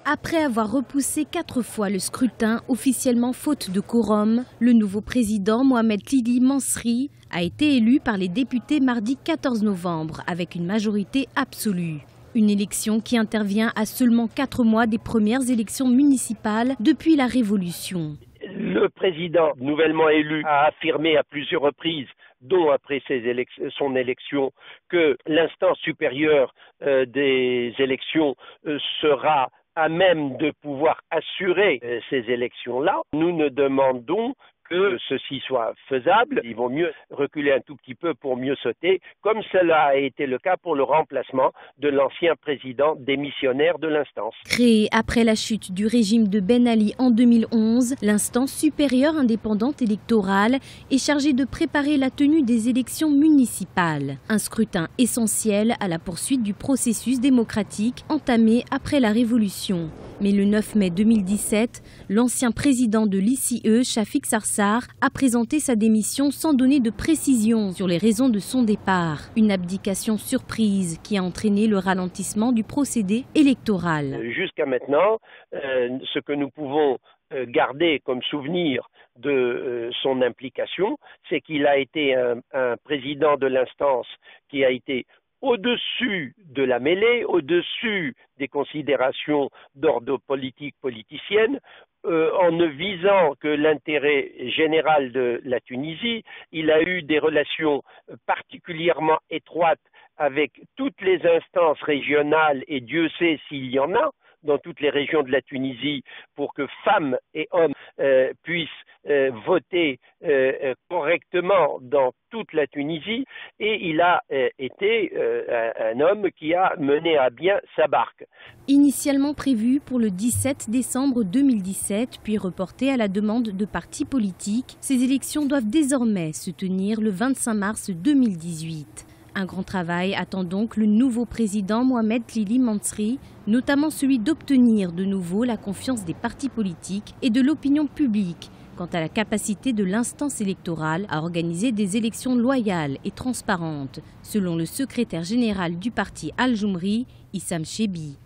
Après avoir repoussé 4 fois le scrutin, officiellement faute de quorum, le nouveau président Mohamed Lili Mansouri a été élu par les députés mardi 14 novembre avec une majorité absolue. Une élection qui intervient à seulement 4 mois des premières élections municipales depuis la Révolution. Le président nouvellement élu a affirmé à plusieurs reprises, dont après son élection, que l'instance supérieure des élections sera à même de pouvoir assurer ces élections-là. Nous ne demandons que ceci soit faisable. Il vaut mieux reculer un tout petit peu pour mieux sauter, comme cela a été le cas pour le remplacement de l'ancien président démissionnaire de l'instance. Créée après la chute du régime de Ben Ali en 2011, l'instance supérieure indépendante électorale est chargée de préparer la tenue des élections municipales. Un scrutin essentiel à la poursuite du processus démocratique entamé après la Révolution. Mais le 9 mai 2017, l'ancien président de l'ICE, Chafik Sarsar, a présenté sa démission sans donner de précision sur les raisons de son départ. Une abdication surprise qui a entraîné le ralentissement du procédé électoral. Jusqu'à maintenant, ce que nous pouvons garder comme souvenir de son implication, c'est qu'il a été un président de l'instance qui a été au-dessus de la mêlée, au-dessus des considérations d'ordre politique politicienne, en ne visant que l'intérêt général de la Tunisie. Il a eu des relations particulièrement étroites avec toutes les instances régionales, et Dieu sait s'il y en a dans toutes les régions de la Tunisie, pour que femmes et hommes puissent voter correctement dans toute la Tunisie, et il a été un homme qui a mené à bien sa barque. Initialement prévu pour le 17 décembre 2017, puis reporté à la demande de partis politiques, ces élections doivent désormais se tenir le 25 mars 2018. Un grand travail attend donc le nouveau président Mohamed Lili Mansouri, notamment celui d'obtenir de nouveau la confiance des partis politiques et de l'opinion publique quant à la capacité de l'instance électorale à organiser des élections loyales et transparentes, selon le secrétaire général du parti Al-Joumri, Issam Chebi.